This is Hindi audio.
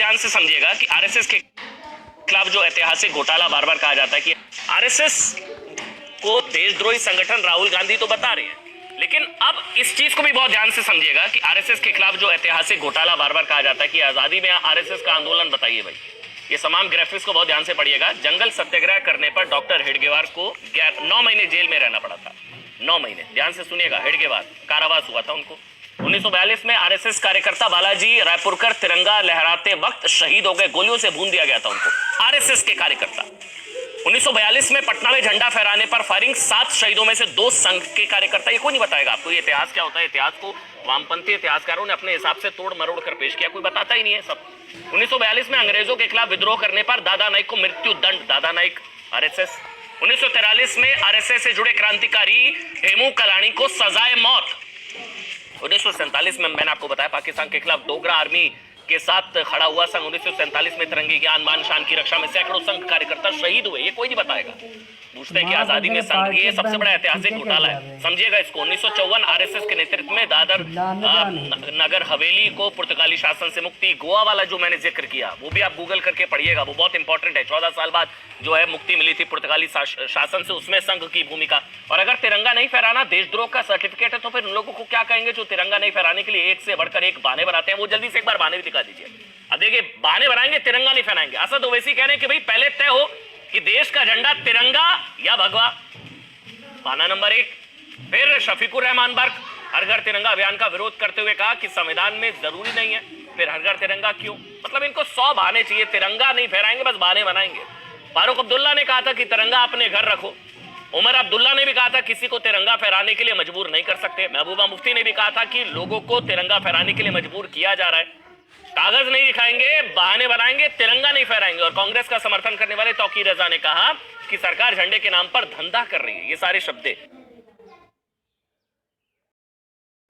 ध्यान से समझिएगा कि आरएसएस के खिलाफ जो ऐतिहासिक घोटाला बार बार कहा जाता है कि आरएसएस को देशद्रोही संगठन राहुल गांधी तो बता रहे हैं, लेकिन अब इस चीज को भी बहुत ध्यान से समझिएगा कि आरएसएस के खिलाफ जो ऐतिहासिक घोटाला बार बार कहा जाता है कि आजादी में आरएसएस का आंदोलन बताइए भाई। ये तमाम ग्राफिक्स को बहुत ध्यान से पढ़िएगा। जंगल सत्याग्रह करने पर डॉक्टर हेडगेवार को 9 महीने जेल में रहना पड़ा था। 9 महीने, ध्यान से सुनिएगा। हेडगेवार कारावास हुआ था उनको। 1942 में आरएसएस कार्यकर्ता बालाजी रायपुरकर तिरंगा लहराते वक्त शहीद हो गए, गोलियों से भून दिया गया था उनको, आरएसएस के कार्यकर्ता। 1942 में पटना में झंडा फहराने पर फायरिंग, 7 शहीदों में से 2 संघ के कार्यकर्ता। ये कोई नहीं बताएगा आपको ये इतिहास क्या होता है। इतिहास को वामपंथी इतिहासकारों ने अपने हिसाब से तोड़ मरोड़ कर पेश किया, कोई बताता ही नहीं है सब। 1942 में अंग्रेजों के खिलाफ विद्रोह करने पर दादा नाइक को मृत्यु दंड, दादा नाइक आरएसएस। 1943 में आरएसएस से जुड़े क्रांतिकारी हेमू कलानी को सजाए मौत। 1947 में मैंने आपको बताया पाकिस्तान के खिलाफ डोगरा आर्मी के साथ खड़ा हुआ संघ 1947 में तिरंगे की आन बान शान की रक्षा में सैकड़ों संघ कार्यकर्ता शहीद हुए, ये कोई नहीं बताएगा। पूछते हैं कि आजादी में संघ, ये सबसे बड़ा ऐतिहासिक घोटाला है, समझिएगा इसको। 1954 आरएसएस के नेतृत्व में दादर नगर हवेली को पुर्तगाली शासन से मुक्ति। गोवा वाला जो मैंने जिक्र किया वो भी आप गूगल करके पढ़िएगा, वो बहुत इंपॉर्टेंट है। 14 साल बाद जो है मुक्ति मिली थी पुर्तगाली शासन से, उसमें संघ की भूमिका। और अगर तिरंगा नहीं फहराना देशद्रोह का सर्टिफिकेट है तो फिर उन लोगों को क्या कहेंगे जो तिरंगा नहीं फहराने के लिए एक से बढ़कर एक बहाने बनाते हैं। वो जल्दी से एक बार बहाने भी दिखा दीजिए। अब देखिए, बहाने बनाएंगे, तिरंगा नहीं फहराएंगे। असद ओवैसी कह रहे हैं कि भाई पहले तय हो कि देश का झंडा तिरंगा या भगवा, बहाना नंबर 1। फिर शफीकुर रहमान बर्क हर घर तिरंगा अभियान का विरोध करते हुए कहा कि संविधान में जरूरी नहीं है, फिर हर घर तिरंगा क्यों। मतलब इनको 100 बहाने चाहिए, तिरंगा नहीं फहराएंगे, बस बहाने बनाएंगे। फारूक अब्दुल्ला ने कहा था कि तिरंगा अपने घर रखो। उमर अब्दुल्ला ने भी कहा था किसी को तिरंगा फहराने के लिए मजबूर नहीं कर सकते। महबूबा मुफ्ती ने भी कहा था कि लोगों को तिरंगा फहराने के लिए मजबूर किया जा रहा है। कागज नहीं दिखाएंगे, बहाने बनाएंगे, तिरंगा नहीं फहराएंगे। और कांग्रेस का समर्थन करने वाले तौकीर रजा ने कहा कि सरकार झंडे के नाम पर धंधा कर रही है। ये सारे शब्द